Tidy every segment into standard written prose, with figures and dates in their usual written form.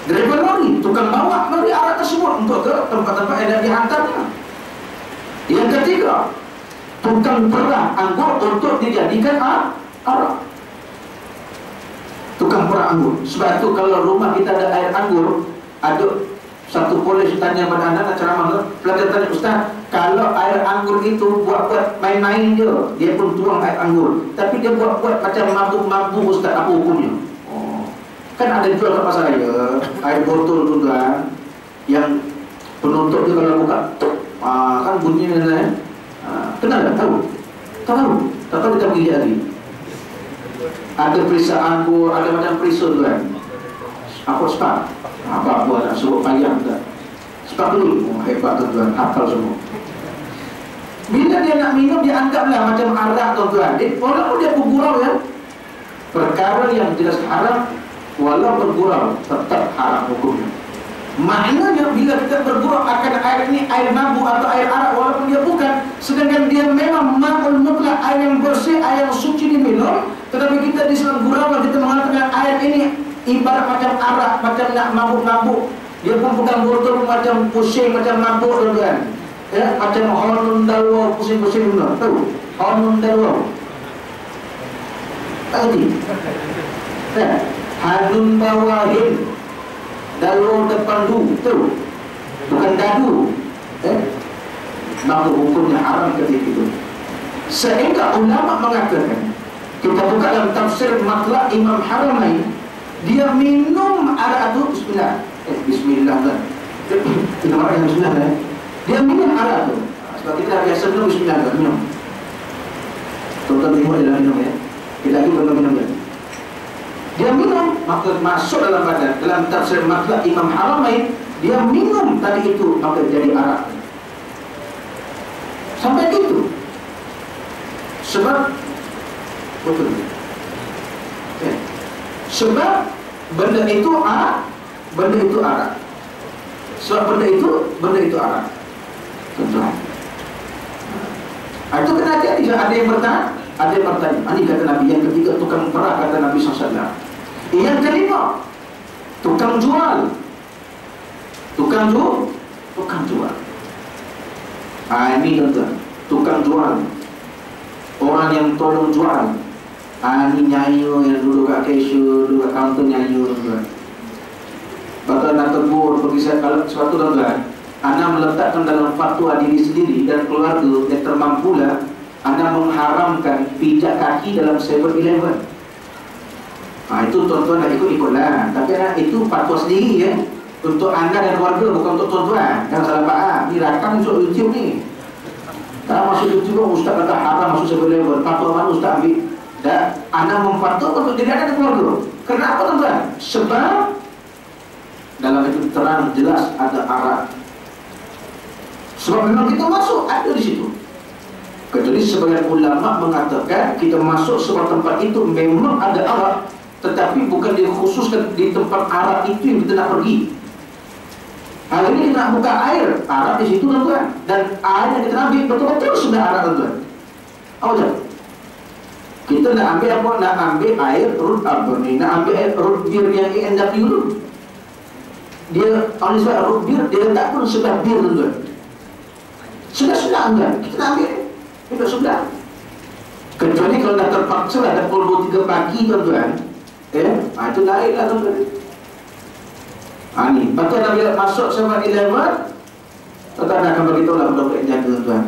Driver lori, tukang bawa lori arak tersebut untuk ke tempat-tempat yang dihantarnya. Yang ketiga, tukang perah anggur untuk dijadikan arak. Tukang perah anggur. Sebab itu kalau rumah kita ada air anggur, ada satu polis tanya pada anak ceramah, pelajar tanya, Ustaz, kalau air anggur itu buat main-main dia pun tuang air anggur, tapi dia buat macam mabuk-mabuk, Ustaz, apa hukumnya? Oh, kan ada jual kat pasar raya air botol tu kan, yang penutup dia kalau buka, kan bunyinya kan? Kenal tak? Tahu? Tak tahu kita pergi lagi. Ada perisa anggur, ada macam perisa tu kan. Apa sebab? Apa buat nak suruh payah tak? Sebab dulu, hebat tuan-tuan, hafal semua. Bila dia nak minum, dia anggaplah macam arak tuan-tuan. Walaupun dia bergurau ya, perkara yang jelas haram, walau bergurau tetap haram hukumnya. Maknanya bila kita bergurau akan air ini air mabuk atau air arak, walaupun dia bukan, sedangkan dia memang ma'ul mutlak, air yang bersih, air yang suci diminum, tetapi kita di dalam gurau kita mengatakan air ini ibarat macam arak, macam nak mabuk-mabuk. Dia pun bukan botol macam pusing, macam mabuk tuan-tuan. Ya, macam honun dalwa, pusing-pusing benar. Tahu? Honun dalwa. Tadi. Ya, hanun bawahin. Dalwa depan du, tahu? Bukan dadu. Maka hukumnya haram ketika itu. Sehingga ulama mengatakan, kita buka dalam tafsir Matlaq Imam Haramain, dia minum arak itu bismillah kan. Kita makan yang bismillah kan. Dia minum arak itu. Sebab kita biasa minum bismillah kan, minum. Tuan-tuan tengok dia minum ya. Kita lagi belum minum ya. Dia minum, maka masuk dalam badan. Dalam tafsir Matlaq Imam Haramain, dia minum tadi itu, maka jadi arak. Sampai gitu. Sebab betul. Sebab benda itu arak. Sebab benda itu arak. Tuan-tuan. Itu kena hati-hati. Ada yang bertanya. Ini kata Nabi. Yang ketiga, tukang perah, kata Nabi SAW. Yang kelima, tukang jual. Tukang jual. Ini tuan-tuan, tukang jual. Orang yang tolong jual. Ini nyayu yang dulu kat cashier, dulu kat kaunter nyayu tuan-tuan. Lepas nak tegur, pergi saya kalau sesuatu tuan-tuan, anda meletakkan dalam fatwa diri sendiri dan keluarga yang termampulah, anda mengharamkan pijak kaki dalam 7-Eleven. Itu tuan-tuan nak ikut-ikutlah. Tapi itu fatwa sendiri ya, untuk anda dan keluarga, bukan untuk tuan-tuan. Jangan salah faham. Ni rakam untuk YouTube ni. Kalau masuk YouTube, Ustaz kata haram masuk 7-Eleven. Fatwa mana Ustaz ambil? Dan anda memfatwa untuk diri anda dan keluarga. Kenapa tuan-tuan? Sebab dalam itu terang jelas ada arak. Sebab memang kita masuk ada di situ. Kecuali sebagian ulama mengatakan kita masuk sebuah tempat itu memang ada arak, tetapi bukan dikhususkan di tempat arak itu yang kita nak pergi. Hari ini kita nak buka air, arak di situ tuan-tuan. Dan air yang kita ambil betul-betul sudah arak tuan-tuan. Apa je? Kita nak ambil apa? Nak ambil air root apa ni? Nak ambil air root beer yang ENW dulu. Dia oleh sebab root beer, dia letak pun sebelah beer tuan-tuan. Sudah tuan, kita nak ambil duduk sebelah. Kecuali kalau dah terpaksa lah, dah pukul 2-3 pagi tuan-tuan, itu lain lah tuan-tuan. Ni, lepas tu dah bila masuk 7-Eleven, tuan-tuan akan beritahu lah budak-budak yang jaga tuan-tuan.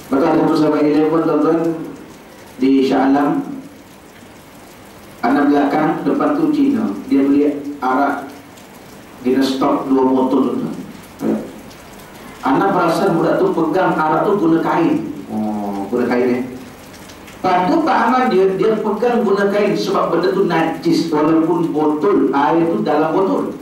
Maka ada tu 7-Eleven tuan-tuan di Shah Alam, anak belakang, depan tu Cina. Dia beli arak, dia stok 2 botol tuan-tuan. Anak perasan budak tu pegang arak tu guna kain. Guna kain Lepas tu Pak Ahmad dia pegang guna kain sebab benda tu najis, walaupun botol air tu dalam botol.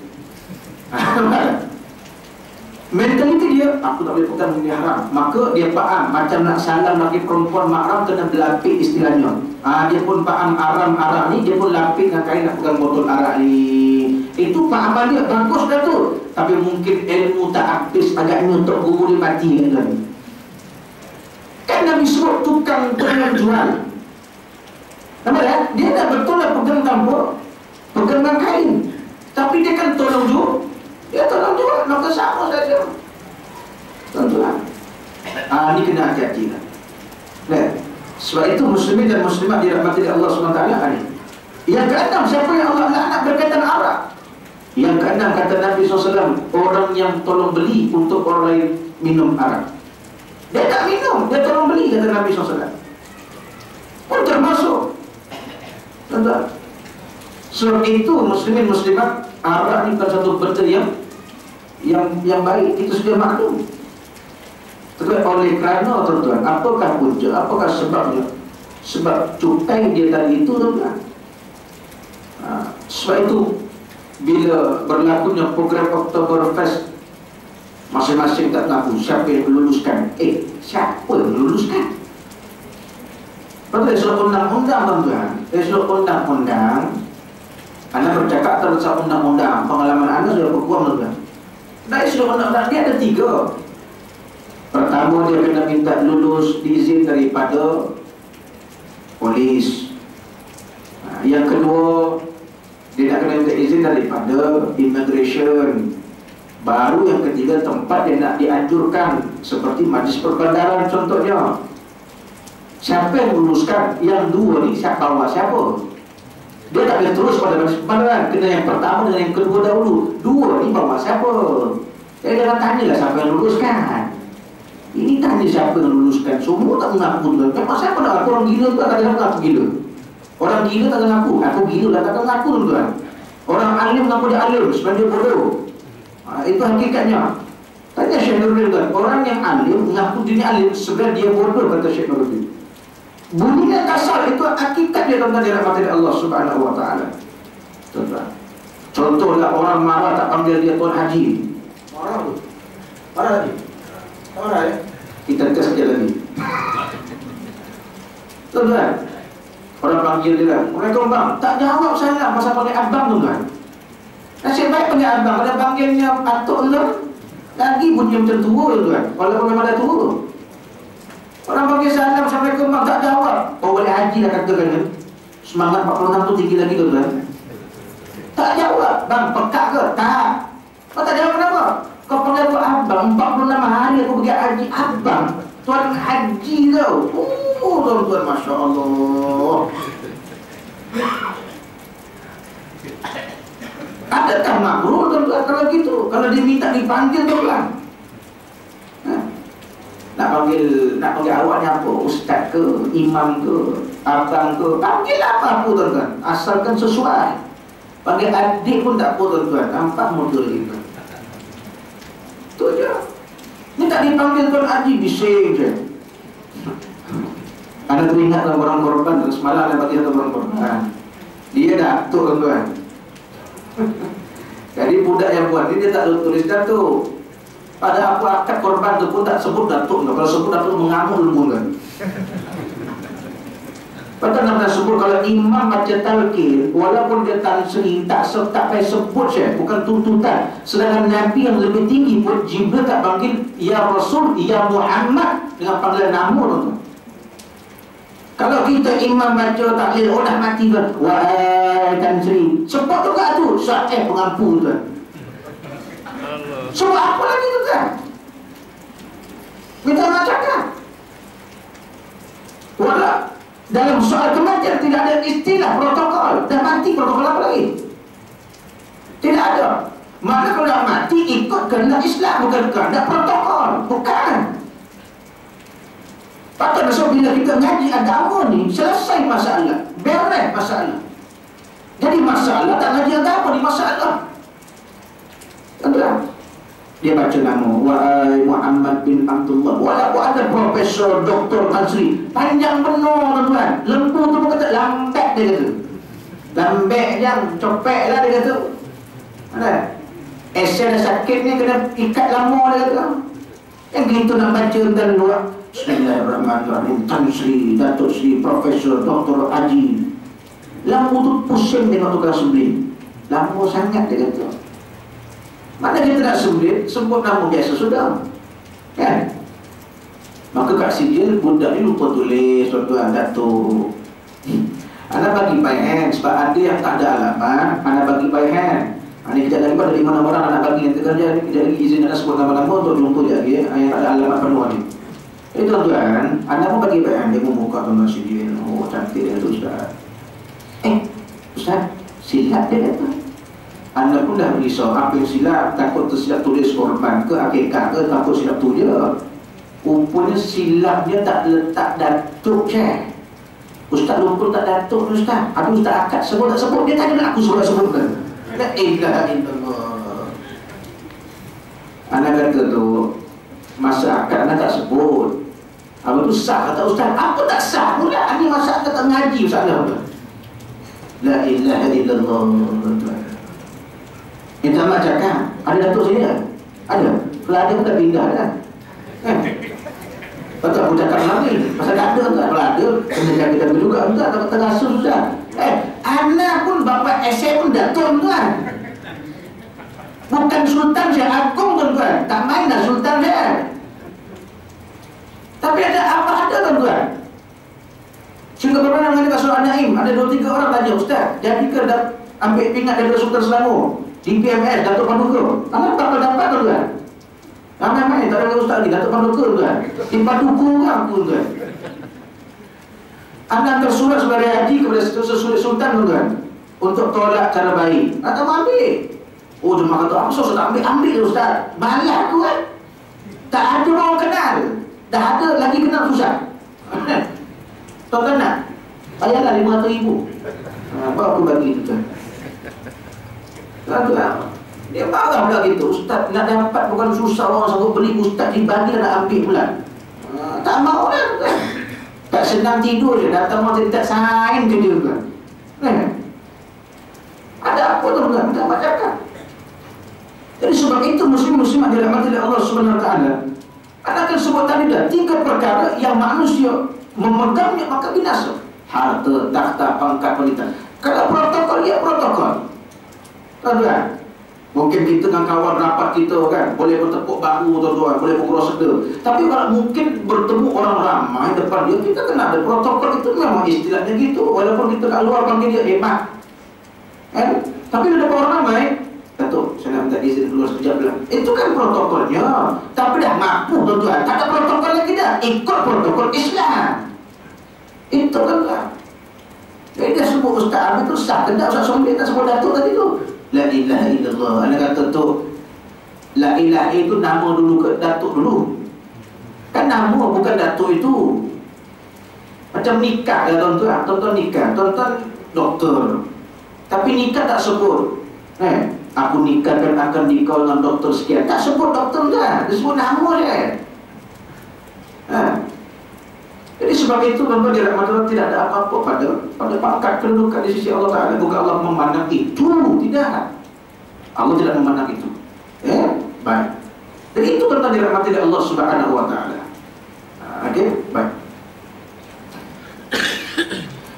Mentaliti dia, aku tak boleh pegang, ini haram. Maka dia faham, macam nak salam laki perempuan mahram kena berlapik istilahnya. Dia pun faham haram arak ni, dia pun lapik dengan kain nak pegang botol arak ni. Itu fahaman dia, bagus dah tu. Tapi mungkin ilmu tak habis, agaknya untuk guru dia mati kan. Kan Nabi suruh tukang jual. Nampak tak? Dia dah betul lah pegang campur, pegang kain. Tapi dia kan Ini kena hati-hati lah. Sebab itu muslimin dan muslimat dirahmati Allah SWT ni. Yang keenam, siapa yang Allah laknat berkaitan arak? Yang keenam kata Nabi SAW, orang yang tolong beli untuk orang lain minum arak. Dia tak minum, dia tolong beli, kata Nabi SAW. Pun termasuk. Tuan-tuan, sebab itu muslimin muslimat, arak ni bukan satu benda yang baik. Itu sudah maklum. Tetapi oleh kerana tuan-tuan, apakah punca, apakah sebabnya? Sebab cukai dia tadi itu, tuan-tuan. Sebab itu bila berlakunya program Oktoberfest, masing-masing tak tahu siapa yang meluluskan. Siapa yang meluluskan? Betul, esok undang-undang, tuan-tuan. Esok undang-undang, anda bercakap tentang undang-undang, pengalaman anda sudah berkuang, tuan-tuan. Nah, esok undang-undang dia ada 3. Pertama, dia kena minta lulus diizin daripada polis. Yang kedua, dia nak kena minta izin daripada immigration. Baru yang ketiga, tempat dia nak dianjurkan, seperti majlis perbandaran contohnya. Siapa yang luluskan? Yang 2 ni siapa bawa siapa? Dia tak boleh terus pada majlis perbandaran. Kena yang pertama dan yang kedua dahulu. 2 ni bawa siapa? Jadi jangan tanyalah siapa yang luluskan. Ini tanya siapa yang luluskan. Semua tak mengaku, tuan. Memang siapa nak aku? Orang gila tu tak ada aku gila. Orang gila tak ada aku. Aku gila lah tak ada aku, tuan. Orang alim mengaku dia alim sebab dia bodoh. Itu hakikatnya. Tanya Syekh Nuruddin, tuan. Orang yang alim mengaku diri alim sebenarnya dia bodoh, kata Syekh Nuruddin. Bunyinya kasar, itu hakikat dia, tuan-tuan, dirahmati Allah Subhanahu wa taala. Tuan-tuan, contohlah orang marah tak panggil dia Tuan Haji. Marah tu. Marah tadi. Marah ya. Kita tes saja lagi. Tuan-tuan, orang panggil dia lah, Assalamualaikum bang. Tak jawab salam, masa panggil abang, tuan-tuan. Nasib baik panggil abang, pada panggilnya atuk lah, lagi bunyi macam tua, tuan. Walaupun memang dah tua. Orang panggil salam, Assalamualaikum bang, tak jawab. Oh, boleh haji lah katakan kan. Semangat 46 tu tinggi lagi, tuan-tuan. Tak jawab. Bang, pekak ke? Tak. Kau tak jawab kenapa? Kau panggil aku abang, 46 hari aku pergi haji. Abang, Tuan Haji tau. Oh, tuan-tuan, Masya Allah. Adakah makruh, tuan-tuan, kalau gitu? Kalau dia minta dipanggil, tuan-tuan. Nak panggil awaknya apa? Ustaz ke, imam ke, abang ke, panggil apa-apa, tuan-tuan, asalkan sesuai. Panggil adik pun tak apa, tuan-tuan. Nampak modul itu. Itu je. Ni tak dipanggil Tuan Haji, bising je. Anda teringat dalam orang korban, semalam ada bagi satu orang korban. Dia datuk, tuan-tuan. Jadi budak yang buat ini, dia tak tulis datuk. Pada aku akad korban tu pun tak sebut datuk. Kalau sebut datuk mengamuk lembut kan. Patut nak sebut kalau imam baca talqin, walaupun dia Tan Sri, tak payah sebut saya, bukan tuntutan. Sedangkan Nabi yang lebih tinggi pun Jibril tak panggil ya Rasul, ya Muhammad dengan panggilan nama, tuan-tuan. Kalau kita imam baca tahlil, dah mati kan, wahai Tan Sri, sebut tu kat tu, sahih pengampu, tuan. Sebab apa lagi, tuan? Kita nak cakap. Walau dalam soal kematian tidak ada istilah protokol. Dah mati, protokol apa lagi? Tidak ada. Maka kalau dah mati, ikut kehendak Islam, bukan kehendak protokol. Bukan. Patut besok bila kita ngaji agama ni, selesai masalah, beres masalah. Jadi masalah tak ngaji agama ni masalah. Tuan-tuan, dia baca nama wahai Muhammad bin Abdullah, walaupun ada Profesor Dr. Tan Sri, panjang penuh, tuan-tuan. Lembu tu pun kata lambek, dia kata. Lambek jang, copek lah dia kata. Ada esai dah sakit ni kena ikat lama, dia kata. Yang gitu nak baca dan luar Bismillahirrahmanirrahim, Tan Sri, Datuk Sri, Profesor Dr. Haji. Lembu tu pusing tengok tukang sembelih. Lama sangat, dia kata. Mana kita nak sebut nama biasa sudah, kan? Maka kat sini budak ni lupa tulis, tuan-tuan, datuk. Anda bagi by hand, sebab ada yang tak ada alamat, anda bagi by hand. Ini kejap lagi dari mana-mana anak bagi nanti kerja, kejap lagi izin anda sebut nama-nama untuk jumpa dia lagi, yang tak ada alamat penuh ni. Tuan-tuan, anda pun bagi bayan, dia membuka tuan-tuan sini. Oh, cantik dia tu Ustaz. Ustaz, silap dia kata. Anda pun dah risau, apa yang silap? Takut tersilap tulis korban ke, akikah ke, takut silap tu je. Rupanya silapnya tak letak datuk je. Ustaz lupa tak datuk tu Ustaz. Aduh Ustaz akad sebut tak sebut, dia tanya nak aku suruh sebut ke? La ilaha illallah. Anda kata tu, masa akad anda tak sebut. Apa tu sah kata Ustaz? Apa tak sah pula? Ini masa akad tak ngaji Ustaz lah. La ilaha illallah. Minta mak cakap, ada datuk sini tak? Ada. Kalau ada pun dah pindah dah. Betul aku cakap lagi. Pasal tak ada tak? Kalau ada, kena jaga juga tak? Tak terasa sudah. Anak pun bapa SM pun datuk tuan. Bukan sultan saya agung tuan-tuan. Tak main dah sultan saya. Tapi ada apa ada tuan-tuan? Sehingga pernah mengajar surah An-Naim, ada 2-3 orang tanya, Ustaz, jadi ke ambil pingat daripada Sultan Selangor di PMS, Datuk Paduka. Anak tak dapat tuan-tuan. Ramai-ramai tak ada Ustaz lagi, Datuk Paduka tuan. Di Paduka orang pun tuan. Anak tersurat sebagai haji kepada sesuai sultan tuan, untuk tolak cara baik. Tak tahu ambil. Oh, dia kata, apa susah tak ambil Ustaz. Malah aku kan. Tak ada orang kenal. Dah ada lagi kenal susah. Tuan-tuan nak? Bayarlah RM500,000. Apa aku bagi tu tuan? Tuan-tuan, dia marah pula gitu. Ustaz nak dapat bukan susah, orang sanggup beli, Ustaz dibagi nak ambil pula. Tak mahu lah tuan. Tak senang tidur je, datang orang tak sign ke dia tuan. Ada apa tuan-tuan? Tak nak cakap. Jadi sebab itu muslim-muslim adalah mati oleh Allah Subhanahu Wa Taala. Anda akan sebut tadi dah, 3 perkara yang manusia memegangnya maka binasa. Harta, takhta, pangkat, wanita. Kalau protokol, ya protokol. Tuan-tuan, mungkin kita dengan kawan rapat kita kan, boleh bertepuk bahu tuan-tuan, boleh berkurau sedar. Tapi kalau mungkin bertemu orang ramai depan dia, kita kena ada protokol. Itu memang istilahnya gitu. Walaupun kita kat luar panggil dia hemat, kan? Tapi ada orang ramai, Datuk, saya nak minta izin keluar sekejap lah. Itu kan protokolnya. Tapi dah mampu tuan-tuan, tak ada protokol lagi dah. Ikut protokol Islam. Itu kan. Jadi dia sebut Ustaz Abi tu sah. Kendak Ustaz Sombi tak sebut Datuk tadi tu. La ilaha illallah. Anda kata tu, La ilaha itu nama dulu ke Datuk dulu? Kan nama bukan Datuk itu. Macam nikah lah tuan-tuan. Tuan-tuan nikah, tuan-tuan doktor. Tapi nikah tak sebut aku nikahkan akan nikah dengan doktor sekian. Tak sebut doktor dah, dia sebut nama dia. Jadi sebab itu tuan-tuan dirahmati Allah, tidak ada apa-apa pada pangkat kedudukan di sisi Allah Ta'ala. Bukan Allah memandang itu, tidak. Allah tidak memandang itu. Baik. Jadi itu tuan-tuan dirahmati oleh Allah Subhanahu Wa Ta'ala. Okey, baik.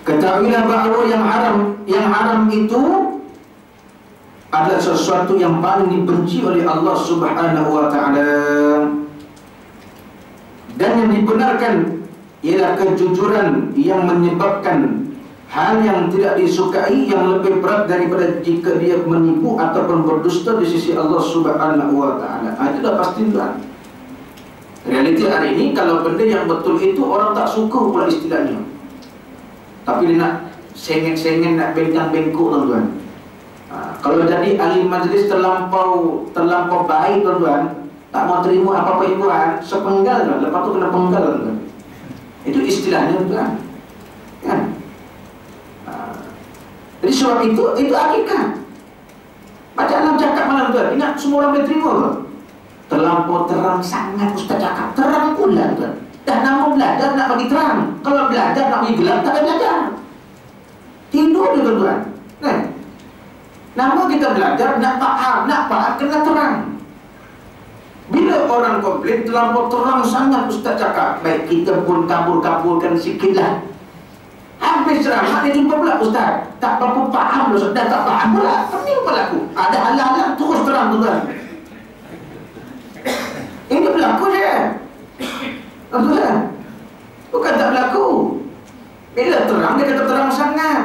Ketahuilah bahawa yang haram itu adalah sesuatu yang paling dibenci oleh Allah Subhanahu Wa Ta'ala. Dan yang dibenarkan ialah kejujuran yang menyebabkan hal yang tidak disukai, yang lebih berat daripada jika dia menipu ataupun berdusta di sisi Allah Subhanahu Wa Ta'ala. Itu dah pasti tuan. Realiti hari ini, kalau benda yang betul itu orang tak suka pula istilahnya. Tapi dia nak sengit-sengit, nak bengkang-bengkok tuan-tuan. Kalau jadi ahli majlis terlampau baik tuan-tuan, tak mau terima apa-apa imbuhan, sepenggal tuan, lepas tu kena penggal tuan. Itu istilahnya tuan. Kan? Jadi sebab itu hakikat. Macam Alam cakap malam tuan, ingat semua orang boleh terima tuan. Terlampau terang sangat Ustaz cakap, terang pula tuan. Dah nama belajar nak bagi terang. Kalau belajar nak bagi gelap, tak ada belajar. Tidur dia tuan-tuan. Nama kita belajar, nak faham kena terang. Bila orang komplain terlampau terang sangat Ustaz cakap, baik kita pun kabur-kaburkan sikit lah. Habis ceramah dia jumpa pula Ustaz, tak berapa faham Ustaz, dah tak faham pula. Apa berlaku? Ada hal-hal terus terang tuan. Ini berlaku je tuan. Bukan tak berlaku. Bila terang dia kata terang sangat.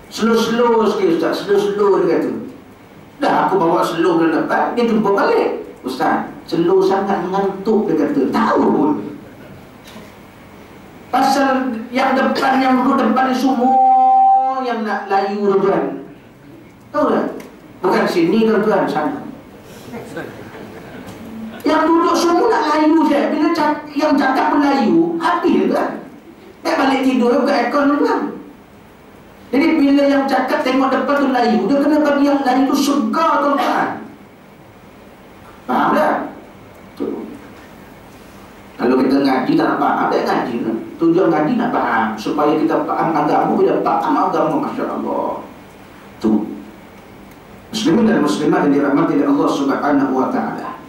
Slow-slow sikit Ustaz, slow-slow dia kata. Dah aku bawa slow ke depan, dia jumpa balik. Ustaz, celur sangat mengantuk, dia kata. Tahu pun. Pasal yang depan, yang duduk depan ni semua yang nak layu tuan-tuan. Tahu tak? Bukan sini tuan-tuan, sana. Yang duduk semua nak layu je. Bila yang cakap Melayu, habis tuan. Balik tidur buka aircon tuan. Jadi bila yang cakap tengok depan tu layu, dia kena bagi yang layu tu segar tuan-tuan. Faham tak? Tu. Kalau kita ngaji tak nak faham, tak ngaji tu. Tujuan ngaji nak faham supaya kita faham agama. Bila faham agama, Masya Allah. Tu. Muslimin dan muslimat yang dirahmati oleh Allah Subhanahu wa ta'ala.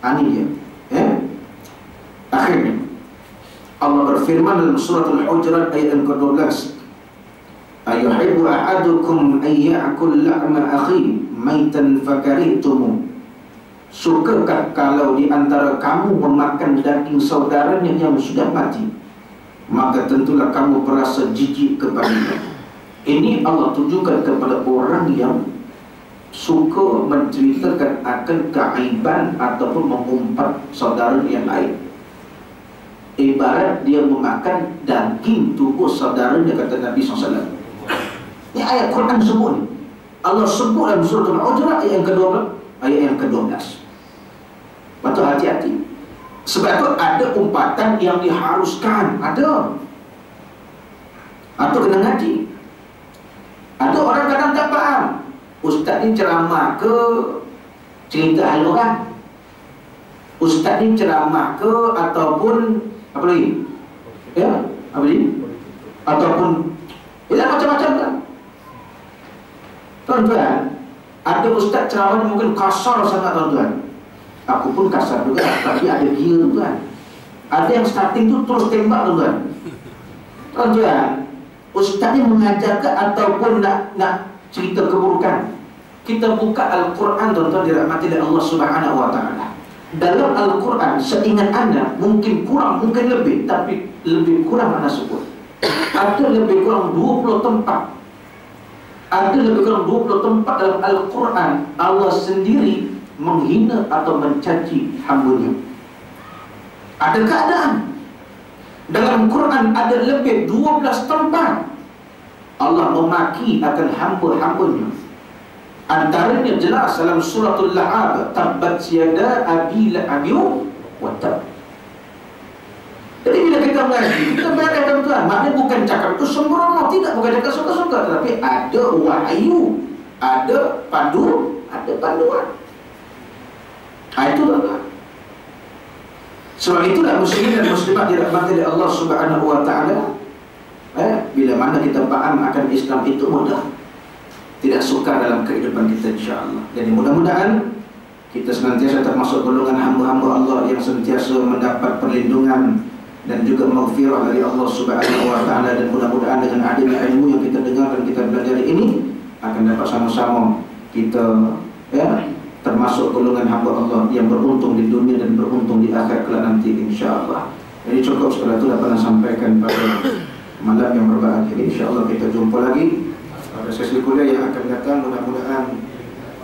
Ini dia. Akhirnya Allah berfirman dalam surah Al-Hujurat ayat yang ke-12. Ayuhibbu ahadukum ayya'kul la'ma akhi maitan fakarihtumu. Sukakah kalau di antara kamu memakan daging saudaranya yang sudah mati, maka tentulah kamu merasa jijik kepadanya. Ini Allah tunjukkan kepada orang yang suka menceritakan akan keaiban ataupun mengumpat saudara yang lain. Ibarat dia memakan daging tubuh saudaranya, kata Nabi SAW. Ini ayat Quran sebut. Allah sebut dalam surah Al-Hujurat ayat yang ke-12, ayat yang ke-12. Patut hati-hati. Sebab itu ada umpatan yang diharuskan. Ada. Atau kena ngaji. Ada orang kadang tak faham. Ustaz ni ceramah ke cerita haluran? Ustaz ni ceramah ke ataupun apa lagi? Ya, apa lagi? Ataupun macam-macam kan? Tuan-tuan, ada ustaz ceramah ni mungkin kasar sangat tuan-tuan. Aku pun kasar juga, tapi ada dia tuan. Ada yang starting tu terus tembak tuan-tuan. Tuan-tuan, ustaz ni mengajar ke ataupun nak cerita keburukan? Kita buka Al-Quran tuan-tuan dirahmati oleh Allah Subhanahu wa ta'ala. Dalam Al-Quran, seingat anda, mungkin kurang, mungkin lebih, tapi lebih kurang anda sebut. Ada lebih kurang 20 tempat. Ada lebih kurang 20 tempat dalam Al-Quran Allah sendiri menghina atau mencaci hamba-Nya. Ada keadaan. Dalam Quran ada lebih 12 tempat Allah memaki akan hamba-hamba-Nya. Antaranya jelas dalam suratul La'ab, tabbat yada abi lahabin wa tab. Jadi bila kita mengaji, kita belajar tuan-tuan, maknanya bukan cakap itu sembrono, tidak, bukan cakap suka-suka, tetapi ada wahyu, ada pandu, ada panduan. Itu tuan-tuan. Sebab itulah muslimin dan muslimat dirahmati oleh Allah Subhanahu wa ta'ala. Bila mana kita faham akan Islam itu mudah, tidak sukar dalam kehidupan kita, insya-Allah. Jadi mudah-mudahan kita senantiasa termasuk golongan hamba-hamba Allah yang sentiasa mendapat perlindungan dan juga maghfirah dari Allah Subhanahu wa ta'ala. Dan mudah-mudahan dengan adanya ilmu yang kita dengar dan kita belajar ini akan dapat sama-sama kita termasuk golongan hamba Allah yang beruntung di dunia dan beruntung di akhirat kelak nanti, insya-Allah. Jadi cukup sekadar itu dapat saya sampaikan pada malam yang berbahagia. Insya-Allah kita jumpa lagi pada sesi kuliah yang akan datang. Mudah-mudahan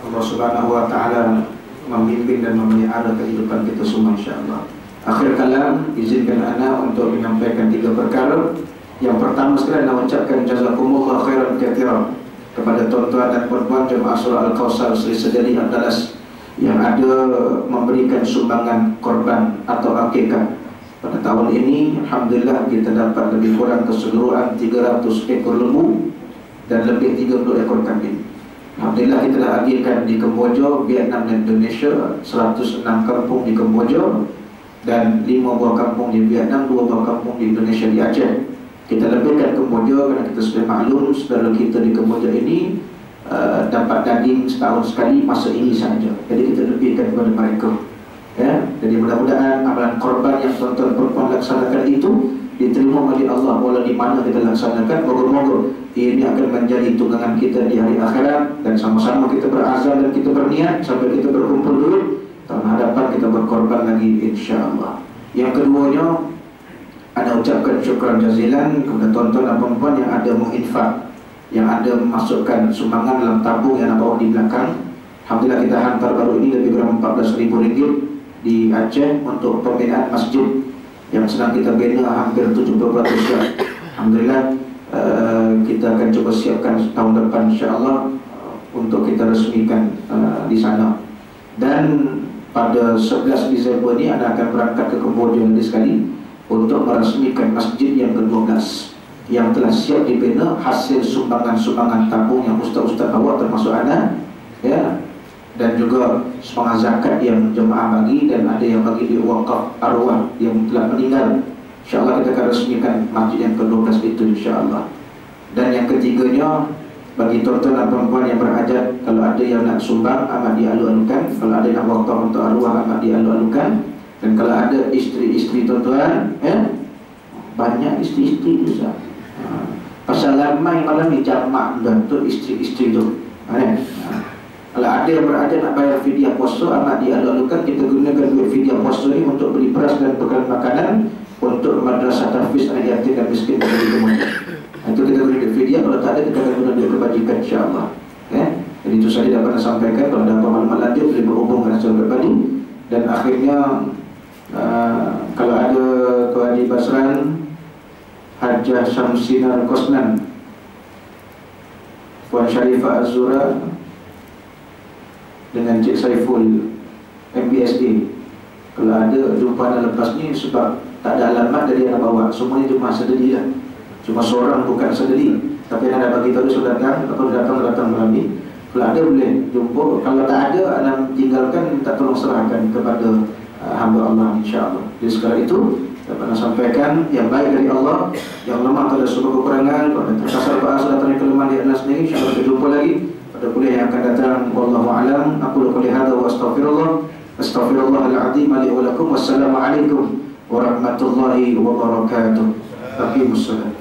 Allah Subhanahu wa ta'ala membimbing dan memelihara kehidupan kita semua, insya-Allah. Akhir kalam, izinkan ana untuk menyampaikan 3 perkara. Yang pertama sekali, nak ucapkan jazakumullah khairan katsiran kepada tuan-tuan dan puan-puan jemaah surah Al-Kausar Sri Sedari Andalas yang ada memberikan sumbangan korban atau akikah. Pada tahun ini, alhamdulillah kita dapat lebih kurang keseluruhan 300 ekor lembu dan lebih 30 ekor kambing. Alhamdulillah kita dah agihkan di Kemboja, Vietnam dan Indonesia, 106 kampung di Kemboja dan 5 buah kampung di Vietnam, 2 buah kampung di Indonesia, di Aceh. Kita lebihkan Kemboja kerana kita sudah maklum saudara kita di Kemboja ini dapat daging setahun sekali masa ini saja. Jadi kita lebihkan kepada mereka. Jadi mudah-mudahan amalan korban yang tuan-tuan perempuan laksanakan itu diterima oleh Allah walau di mana kita laksanakan. Moga-moga ini akan menjadi tunggangan kita di hari akhirat, dan sama-sama kita berazam dan kita berniat sampai kita berkumpul dulu tahun hadapan kita berkorban lagi, insya-Allah. Yang keduanya, ana ucapkan syukran jazilan kepada tuan-tuan dan puan-puan yang ada menginfak, yang ada memasukkan sumbangan dalam tabung yang bawa di belakang. Alhamdulillah kita hantar baru ini lebih kurang 14.000 ringgit di Aceh untuk pembinaan masjid yang sedang kita bina hampir 70%. Alhamdulillah kita akan coba siapkan tahun depan insyaAllah untuk kita resmikan di sana. Dan pada 11 Disember ini Anda akan berangkat ke Kamboja nanti sekali untuk meresmikan masjid yang ke-12 yang telah siap dibina hasil sumbangan-sumbangan tabung yang ustaz-ustaz bawa termasuk Anda, ya, dan juga sumbangan zakat yang jemaah bagi, dan ada yang bagi di wakaf arwah yang telah meninggal. InsyaAllah kita akan resmikan masjid yang ke-12 itu insyaAllah. Dan yang ketiganya, bagi tuan-tuan dan perempuan yang berhajat, kalau ada yang nak sumbang amat dialu-alukan, kalau ada yang nak wakaf untuk arwah amat dialu-alukan. Dan kalau ada isteri-isteri tuan-tuan, banyak isteri-isteri tu sah. Pasal ramai malam ni jamak dan tu isteri-isteri tu. Kalau ada yang berada nak bayar fidyah puasa amat dialu-alukan, kita gunakan duit fidyah puasa ni untuk beli beras dan bekal makanan untuk madrasah tahfiz anak yatim dan miskin dan kemudian. Itu kita beri duit fidyah, kalau tak ada kita akan guna duit kebajikan insyaAllah. Jadi itu saya dapat sampaikan. Kalau ada maklumat lanjut boleh berhubung dengan saya pribadi. Dan akhirnya kalau ada Tuan Haji Basran, Hajjah Syamsinar Kosnan, Puan Syarifah Azura dengan Cik Saiful MBSD, kalau ada jumpaan lepas ni, sebab tak ada alamat dari yang bawa, semuanya cuma sededi lah, cuma seorang bukan sededi, tapi yang ada bagi tahu sudah datang atau datang malam ni. Kalau ada boleh jumpa, kalau tak ada anda tinggalkan, minta tolong serahkan kepada hamba Allah insyaAllah. Jadi sekarang itu dapat sampaikan yang baik dari Allah, yang lemah pada sebuah kekurangan, pada tersasar bahasa datangnya kelemahan di atas sendiri. InsyaAllah kita jumpa lagi pada kuliah yang akan datang. Wallahu a'lam. Aku qouli hadza wa astaghfirullahal-azim li wa lakum. Wassalamualaikum warahmatullahi wabarakatuh. Aqimussalam.